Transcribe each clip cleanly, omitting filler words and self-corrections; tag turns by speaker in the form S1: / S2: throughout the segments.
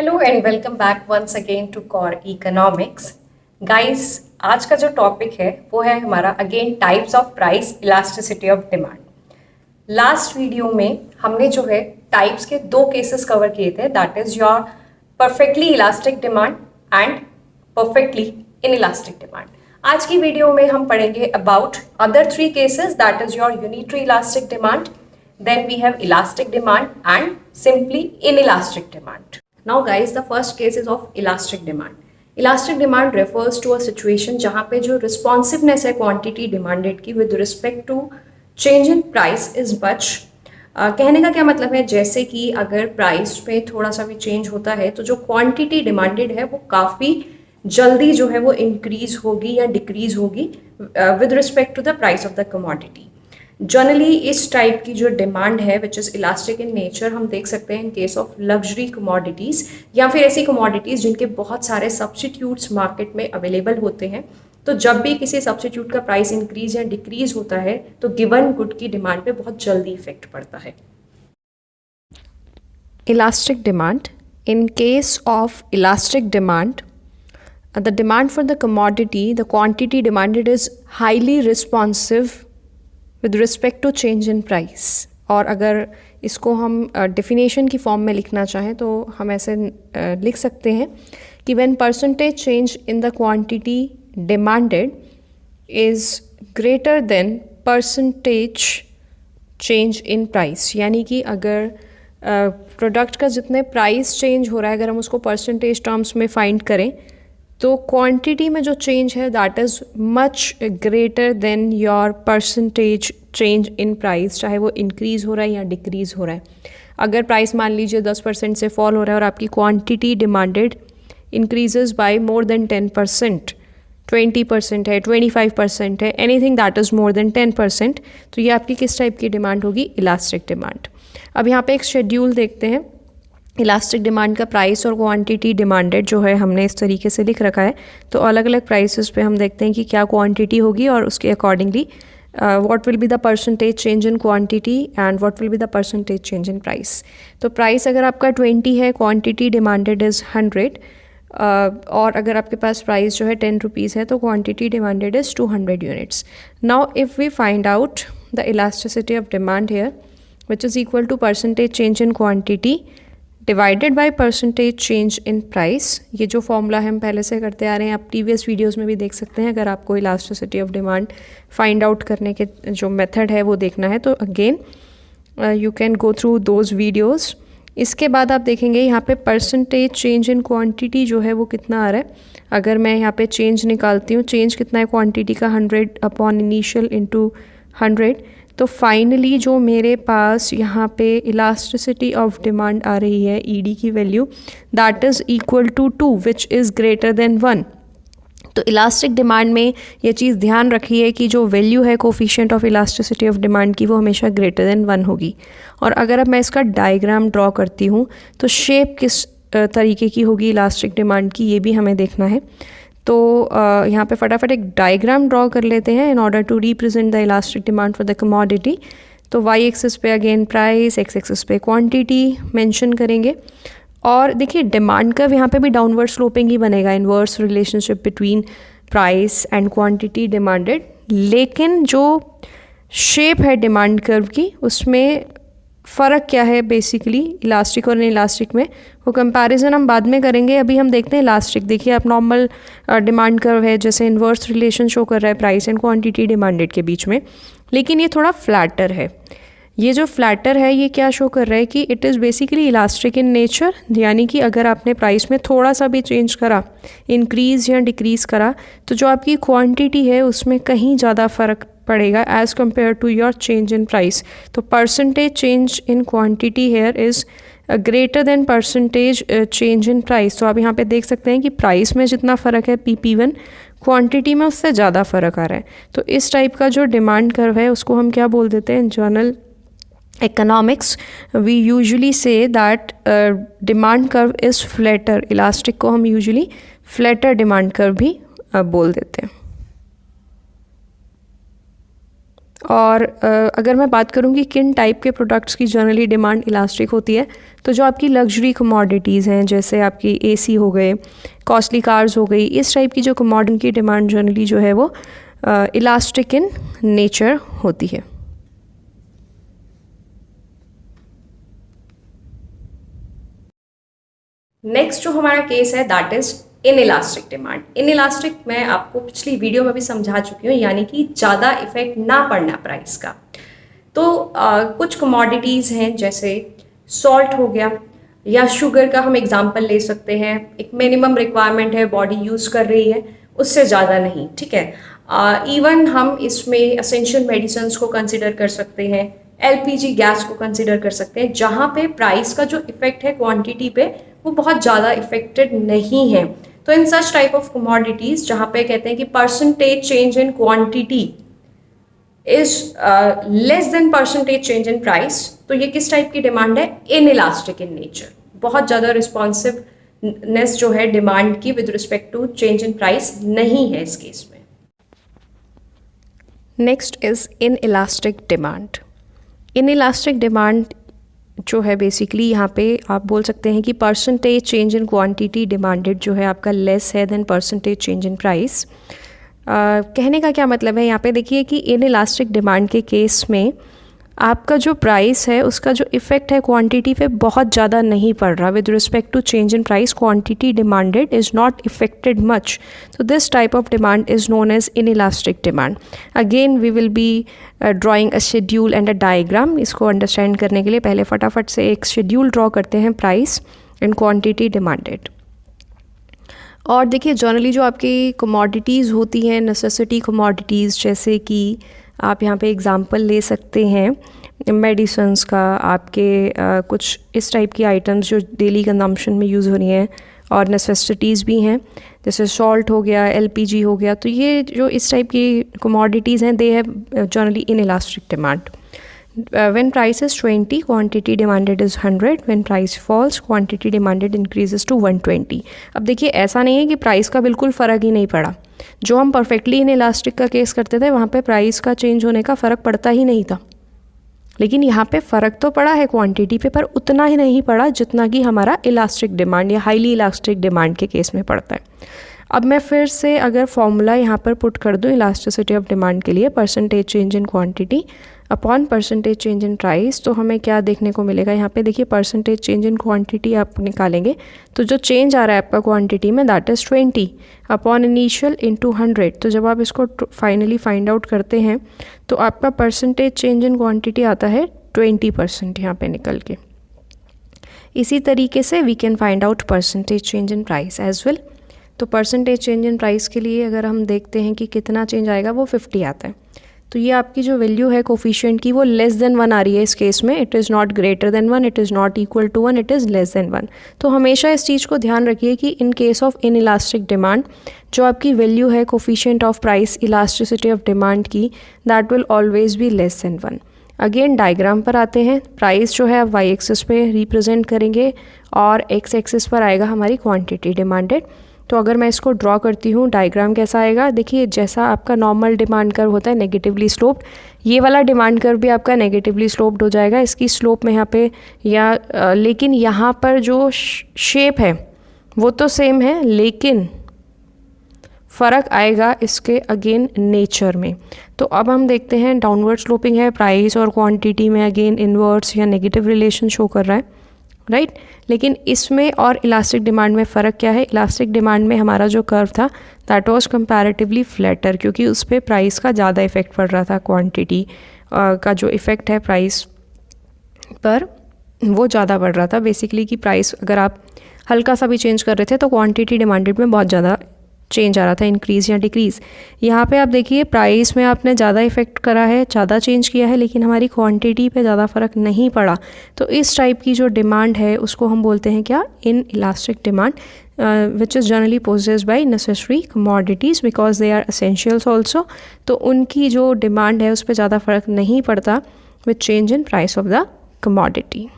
S1: Hello and welcome back once again to core economics. Guys, आज का जो topic है वो है हमारा again types of price elasticity of demand. Last video में हमने जो है टाइप्स के दो केसेस कवर किए थे, that is your perfectly elastic demand and perfectly inelastic demand. आज की वीडियो में हम पढ़ेंगे about other three cases, that is your unitary elastic demand, then we have elastic demand and simply inelastic demand. Now guys, the first case is of elastic demand. Elastic demand refers to a situation जहाँ पे जो responsiveness है quantity demanded की with respect to change in price is much. कहने का क्या मतलब है, जैसे कि अगर प्राइस में थोड़ा सा भी चेंज होता है तो जो क्वांटिटी डिमांडेड है वो काफ़ी जल्दी जो है वो इंक्रीज होगी या डिक्रीज होगी with respect to the price of the commodity. Generally इस टाइप की जो डिमांड है which is elastic in nature हम देख सकते हैं in case of luxury commodities या फिर ऐसी कमोडिटीज़ जिनके बहुत सारे सब्स्टिट्यूट्स मार्केट में अवेलेबल होते हैं। तो जब भी किसी सब्स्टिट्यूट का प्राइस इंक्रीज या डिक्रीज होता है तो गिवन गुड की डिमांड पे बहुत जल्दी इफेक्ट पड़ता है।
S2: Elastic demand. In case of elastic demand, the demand for the commodity, the quantity demanded is highly responsive with respect to change in price. और अगर इसको हम डेफिनेशन की फॉर्म में लिखना चाहें तो हम ऐसे लिख सकते हैं कि when percentage change in the quantity demanded is greater than percentage change in price, यानी कि अगर प्रोडक्ट का जितने प्राइस चेंज हो रहा है अगर हम उसको परसेंटेज टर्म्स में फाइंड करें तो क्वांटिटी में जो चेंज है that is much greater than your percentage change in price, चाहे वो इंक्रीज़ हो रहा है या डिक्रीज़ हो रहा है। अगर प्राइस मान लीजिए 10% से फॉल हो रहा है और आपकी quantity demanded increases by more than 10%, 20% है, 25% है, anything that is more than 10%, तो ये आपकी किस टाइप की डिमांड होगी? Elastic demand. अब यहाँ पे एक शेड्यूल देखते हैं। इलास्टिक डिमांड का प्राइस और क्वांटिटी डिमांडेड जो है हमने इस तरीके से लिख रखा है। तो अलग अलग प्राइसेस पे हम देखते हैं कि क्या क्वांटिटी होगी और उसके accordingly what will be the percentage change in quantity and what will be the percentage change in price. तो प्राइस अगर आपका 20 है, क्वांटिटी डिमांडेड इज़ 100, और अगर आपके पास प्राइस जो है 10 रुपीज़ है तो quantity demanded is 200 units. Now if we find out the elasticity of demand here which is equal to percentage change in quantity divided by percentage change in price। ये जो formula हम पहले से करते आ रहे हैं, आप प्रीवियस वीडियोस में भी देख सकते हैं। अगर आपको elasticity of demand find out करने के जो मेथड है वो देखना है तो again you can go through those videos. इसके बाद आप देखेंगे यहाँ पे परसेंटेज चेंज इन क्वांटिटी जो है वो कितना आ रहा है। अगर मैं यहाँ पे चेंज निकालती हूँ, चेंज कितना है क्वांटिटी का 100 अपॉन इनिशियल इंटू 100, तो फाइनली जो मेरे पास यहाँ पे इलास्टिसिटी ऑफ डिमांड आ रही है ईडी की value that is equal to 2 which is greater than 1। तो इलास्टिक डिमांड में ये चीज़ ध्यान रखिए कि जो वैल्यू है coefficient of elasticity of demand की वो हमेशा ग्रेटर देन 1 होगी। और अगर अब मैं इसका डायग्राम ड्रॉ करती हूँ तो शेप किस तरीके की होगी इलास्टिक डिमांड की ये भी हमें देखना है। तो यहाँ पे फटाफट एक डायग्राम ड्रॉ कर लेते हैं in order to represent the elastic demand for the commodity. तो वाई एक्सिस पे अगेन प्राइस, एक्स एक्सिस पे क्वांटिटी मेंशन करेंगे। और देखिए डिमांड कर्व यहाँ पे भी डाउनवर्ड स्लोपिंग ही बनेगा, inverse relationship between price and quantity demanded. लेकिन जो शेप है डिमांड कर्व की उसमें फ़र्क क्या है बेसिकली इलास्टिक और इलास्टिक में, वो कंपैरिजन हम बाद में करेंगे। अभी हम देखते हैं इलास्टिक। देखिए आप नॉर्मल डिमांड कर्व है जैसे इन्वर्स रिलेशन शो कर रहा है प्राइस एंड क्वांटिटी डिमांडेड के बीच में, लेकिन ये थोड़ा फ्लैटर है। ये जो फ्लैटर है ये क्या शो कर रहा है कि it is basically elastic in nature, यानी कि अगर आपने प्राइस में थोड़ा सा भी चेंज करा, इंक्रीज़ या डिक्रीज़ करा, तो जो आपकी क्वांटिटी है उसमें कहीं ज़्यादा फ़र्क पड़ेगा as compare to your change in price. तो percentage change in quantity here is greater than percentage change in price. तो आप यहाँ पे देख सकते हैं कि प्राइस में जितना फ़र्क है PP1, क्वांटिटी में उससे ज़्यादा फ़र्क आ रहा है। तो इस टाइप का जो डिमांड कर्व है उसको हम क्या बोल देते हैं? General economics we usually say that demand curve is flatter. Elastic को हम यूजुअली फ्लैटर डिमांड कर्व भी बोल देते हैं। और अगर मैं बात करूँ कि किन टाइप के प्रोडक्ट्स की जनरली डिमांड इलास्टिक होती है, तो जो आपकी लग्जरी कमोडिटीज़ हैं, जैसे आपकी एसी हो गए, कॉस्टली कार्स हो गई, इस टाइप की जो कमोडिटी की डिमांड जनरली जो है वो इलास्टिक इन नेचर होती है।
S1: नेक्स्ट जो हमारा केस है that is inelastic demand. In elastic मैं आपको पिछली वीडियो में भी समझा चुकी हूँ, यानी कि ज़्यादा इफेक्ट ना पड़ना प्राइस का। तो कुछ कमोडिटीज़ हैं जैसे सॉल्ट हो गया या शुगर का हम एग्जांपल ले सकते हैं। एक मिनिमम रिक्वायरमेंट है, बॉडी यूज़ कर रही है, उससे ज़्यादा नहीं, ठीक है। इवन हम इसमें असेंशियल मेडिसिन को कंसिडर कर सकते हैं, एलपीजी गैस को कंसिडर कर सकते हैं, जहाँ पे प्राइस का जो इफेक्ट है क्वांटिटी पे वो बहुत ज़्यादा इफेक्टेड नहीं है। तो in such type of commodities जहाँ पे कहते हैं कि percentage change in quantity is less than percentage change in price, तो ये किस टाइप की डिमांड है? Inelastic in nature. बहुत ज़्यादा रिस्पॉन्सिवनेस जो है डिमांड की with respect to change in price नहीं है इस केस में।
S2: Next is inelastic demand. Inelastic demand जो है बेसिकली यहाँ पे आप बोल सकते हैं कि percentage change in quantity demanded जो है आपका लेस है than percentage change in price. कहने का क्या मतलब है, यहाँ पे देखिए कि इन इलास्टिक डिमांड के केस में आपका जो प्राइस है उसका जो इफ़ेक्ट है क्वांटिटी पे बहुत ज़्यादा नहीं पड़ रहा। With respect to change in price quantity demanded is not affected much, so this type of demand is known as inelastic demand. Again we will be drawing a schedule and a diagram. इसको understand करने के लिए पहले फटाफट से एक schedule draw करते हैं प्राइस एंड क्वांटिटी डिमांडेड। और देखिए जनरली जो आपकी कमोडिटीज़ होती हैं, नेसेसिटी कमोडिटीज़, जैसे कि आप यहाँ पे एग्जांपल ले सकते हैं मेडिसिन्स का, आपके कुछ इस टाइप की आइटम्स जो डेली कंजम्पशन में यूज़ हो रही हैं और नेसेसिटीज़ भी हैं, जैसे सॉल्ट हो गया, एलपीजी हो गया। तो ये जो इस टाइप की कमोडिटीज़ हैं they have generally in elastic demand. when price is 20 quantity demanded is 100, when price falls quantity demanded increases to 120। अब देखिए ऐसा नहीं है कि प्राइस का बिल्कुल फ़र्क ही नहीं पड़ा। जो हम परफेक्टली इन इलास्टिक का केस करते थे वहाँ पे प्राइस का चेंज होने का फ़र्क पड़ता ही नहीं था, लेकिन यहाँ पे फ़र्क तो पड़ा है क्वांटिटी पे, पर उतना ही नहीं पड़ा जितना कि हमारा इलास्टिक डिमांड या हाईली इलास्टिक डिमांड के केस में पड़ता है। अब मैं फिर से अगर फॉर्मूला यहाँ पर पुट कर दूँ इलास्टिसिटी ऑफ डिमांड के लिए, percentage change in quantity upon percentage change in price, तो हमें क्या देखने को मिलेगा यहाँ पे? देखिए परसेंटेज चेंज इन क्वांटिटी आप निकालेंगे तो जो चेंज आ रहा है आपका क्वांटिटी में that is 20 upon initial into 100। तो जब आप इसको फाइनली फाइंड आउट करते हैं तो आपका परसेंटेज चेंज इन क्वांटिटी आता है 20% यहाँ पे निकल के। इसी तरीके से we can find out percentage change in price as well. तो परसेंटेज चेंज इन प्राइस के लिए अगर हम देखते हैं कि कितना चेंज आएगा, वो 50 आता है। तो ये आपकी जो वैल्यू है कोफिशिएंट की वो लेस देन 1 आ रही है इस केस में। It is not greater than 1, it is not equal to 1, it is less than 1। तो हमेशा इस चीज़ को ध्यान रखिए कि in case of inelastic demand जो आपकी वैल्यू है coefficient of price elasticity of demand की, that will always be less than 1। Again diagram पर आते हैं। प्राइस जो है आप वाई एक्सिस पे रिप्रेजेंट करेंगे और एक्स एक्सिस पर आएगा हमारी क्वांटिटी डिमांडेड। तो अगर मैं इसको ड्रॉ करती हूँ डायग्राम कैसा आएगा? देखिए जैसा आपका नॉर्मल डिमांड कर्व होता है नेगेटिवली स्लोप्ड, ये वाला डिमांड कर्व भी आपका नेगेटिवली स्लोप्ड हो जाएगा। इसकी स्लोप में यहाँ पे या लेकिन यहाँ पर जो शेप है वो तो सेम है, लेकिन फ़र्क आएगा इसके अगेन नेचर में। तो अब हम देखते हैं डाउनवर्ड स्लोपिंग है प्राइस और क्वांटिटी में, अगेन इनवर्ड्स या नेगेटिव रिलेशन शो कर रहा है, राइट। लेकिन इसमें और इलास्टिक डिमांड में फ़र्क क्या है? इलास्टिक डिमांड में हमारा जो कर्व था दैट वाज कंपैरेटिवली फ्लैटर, क्योंकि उस पर प्राइस का ज़्यादा इफेक्ट पड़ रहा था। क्वांटिटी का जो इफ़ेक्ट है प्राइस पर वो ज़्यादा बढ़ रहा था बेसिकली, कि प्राइस अगर आप हल्का सा भी चेंज कर रहे थे तो क्वांटिटी डिमांडेड में बहुत ज़्यादा चेंज आ रहा था, इंक्रीज़ या डिक्रीज़। यहाँ पे आप देखिए प्राइस में आपने ज़्यादा इफेक्ट करा है, ज़्यादा चेंज किया है, लेकिन हमारी क्वांटिटी पे ज़्यादा फ़र्क नहीं पड़ा। तो इस टाइप की जो डिमांड है उसको हम बोलते हैं क्या? Inelastic demand, which is generally possessed by necessary commodities because they are essentials also. तो उनकी जो डिमांड है उस पर ज़्यादा फ़र्क नहीं पड़ता with change in price of the commodity.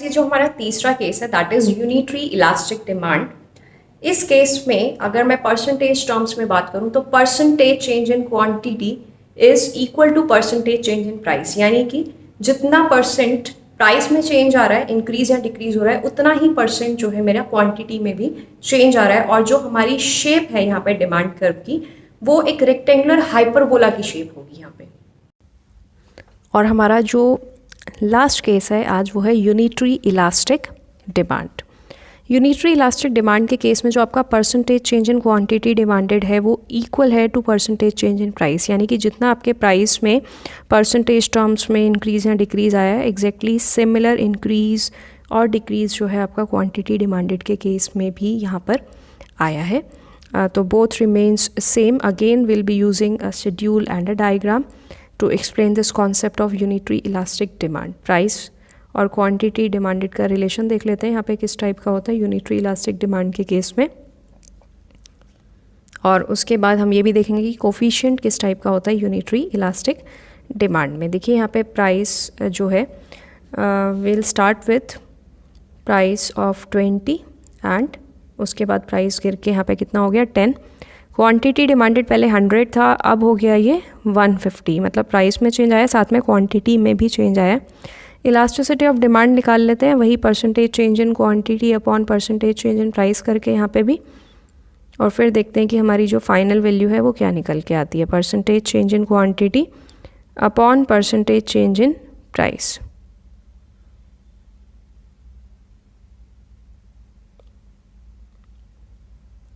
S1: ये जो हमारा तीसरा केस है that is unitary elastic demand. इस केस में अगर मैं परसेंटेज टर्म्स में बात करूं तो percentage change in quantity is equal to percentage change in price, यानी कि जितना परसेंट प्राइस में चेंज आ रहा है, इंक्रीज या डिक्रीज हो रहा है, उतना ही परसेंट जो है मेरा क्वांटिटी में भी चेंज आ रहा है। और जो हमारी शेप है यहाँ पे डिमांड कर्व की, वो एक रेक्टेंगुलर हाइपरबोला की शेप होगी यहाँ पे।
S2: और हमारा जो लास्ट केस है आज वो है unitary elastic demand. Unitary elastic demand के केस में जो आपका percentage change in quantity demanded है वो इक्वल है to percentage change in price, यानी कि जितना आपके प्राइस में परसेंटेज टर्म्स में इंक्रीज या डिक्रीज आया है, एग्जैक्टली सिमिलर इंक्रीज और डिक्रीज जो है आपका क्वांटिटी डिमांडेड के केस में भी यहाँ पर आया है। तो both remains same. Again will be using a schedule and a diagram to explain this concept of unitary elastic demand. Price और क्वांटिटी डिमांडेड का रिलेशन देख लेते हैं यहाँ पे किस टाइप का होता है यूनिटरी इलास्टिक डिमांड के केस में, और उसके बाद हम ये भी देखेंगे कि कोफिशिएंट किस टाइप का होता है यूनिटरी इलास्टिक डिमांड में। देखिए यहाँ पे प्राइस जो है will start with price of 20 and उसके बाद प्राइस गिर के यहाँ पे कितना हो गया 10। क्वांटिटी डिमांडेड पहले 100 था, अब हो गया ये 150, मतलब प्राइस में चेंज आया, साथ में क्वांटिटी में भी चेंज आया। इलास्टिसिटी ऑफ डिमांड निकाल लेते हैं, वही percentage change in quantity upon percentage change in price करके यहाँ पे भी, और फिर देखते हैं कि हमारी जो फाइनल वैल्यू है वो क्या निकल के आती है। Percentage change in quantity upon percentage change in price.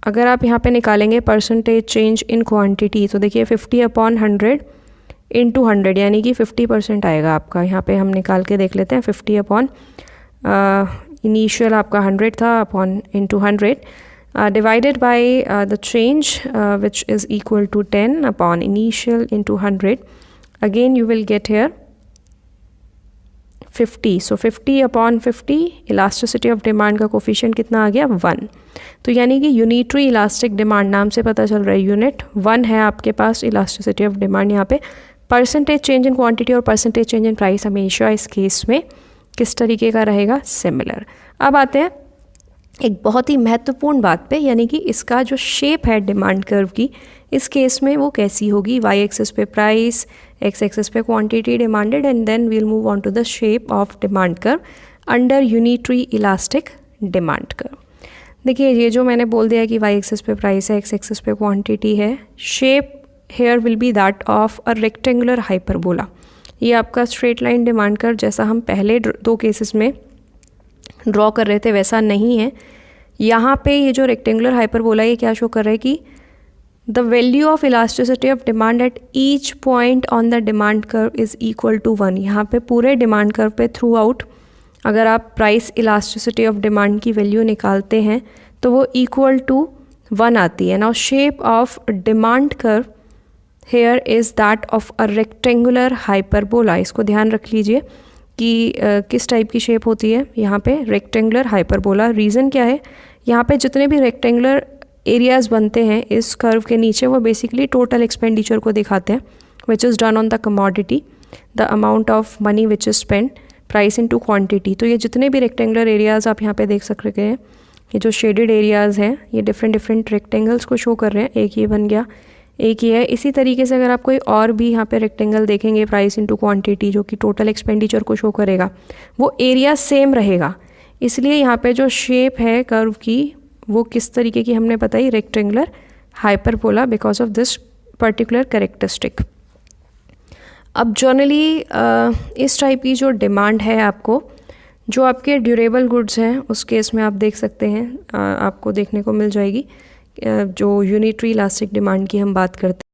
S2: अगर आप यहाँ पे निकालेंगे परसेंटेज चेंज इन क्वांटिटी तो देखिए 50 अपॉन 100 इंटू 100, यानी कि 50% आएगा आपका। यहाँ पे हम निकाल के देख लेते हैं 50 अपॉन इनिशियल आपका 100 था upon into 100 divided by the change which is equal to 10 upon initial into 100। Again you will get here 50, so 50 upon 50 elasticity of demand का कोफिशिएंट कितना आ गया 1। तो यानी कि यूनिटरी इलास्टिक डिमांड नाम से पता चल रहा है यूनिट 1 है आपके पास इलास्टिसिटी ऑफ डिमांड। यहाँ पे परसेंटेज चेंज इन क्वांटिटी और परसेंटेज चेंज इन प्राइस हमेशा इस केस में किस तरीके का रहेगा, सिमिलर। अब आते हैं एक बहुत ही महत्वपूर्ण बात पे, यानी कि इसका जो शेप है डिमांड कर्व की इस केस में वो कैसी होगी। वाई एक्सिस पे प्राइस, एक्स एक्सिस पे quantity demanded, and then we'll move on to the shape of demand curve under unitary elastic demand curve. देखिए ये जो मैंने बोल दिया कि वाई एक्सिस पे प्राइस है, एक्स एक्सिस पे क्वांटिटी है, shape here will be that of a rectangular hyperbola. ये आपका स्ट्रेट लाइन डिमांड कर्व जैसा हम पहले 2 केसेस में ड्रॉ कर रहे थे वैसा नहीं है। यहाँ पे ये जो रेक्टेंगुलर हाइपरबोला ये क्या शो कर रहा है कि the value of elasticity of demand at each point on the demand curve is equal to 1। यहाँ पे पूरे डिमांड कर्व पे थ्रू आउट अगर आप प्राइस इलास्टिसिटी ऑफ डिमांड की वैल्यू निकालते हैं तो वो इक्वल टू 1 आती है। Now shape of demand curve here is that of a rectangular hyperbola. इसको ध्यान रख लीजिए कि किस टाइप की शेप होती है यहाँ पे, रेक्टेंगुलर हाइपरबोला। रीज़न क्या है, यहाँ पे जितने भी रेक्टेंगुलर एरियाज़ बनते हैं इस कर्व के नीचे वो बेसिकली टोटल एक्सपेंडिचर को दिखाते हैं which is done on the commodity, the amount of money which is spend, price into quantity. तो ये जितने भी रेक्टेंगुलर एरियाज़ आप यहाँ पे देख सकते हैं, ये जो शेडेड एरियाज़ हैं ये डिफरेंट रेक्टेंगल्स को शो कर रहे हैं। एक ये बन गया, एक ये है। इसी तरीके से अगर आप कोई और भी यहाँ पे रेक्टेंगल देखेंगे प्राइस इनटू क्वांटिटी जो कि टोटल एक्सपेंडिचर को शो करेगा, वो एरिया सेम रहेगा। इसलिए यहाँ पे जो शेप है कर्व की वो किस तरीके की हमने बताई, rectangular hyperbola, because of this particular characteristic. अब जनरली इस टाइप की जो डिमांड है आपको, जो आपके ड्यूरेबल गुड्स हैं उस केस में आप देख सकते हैं आपको देखने को मिल जाएगी। जो यूनिटरी इलास्टिक डिमांड की हम बात करते हैं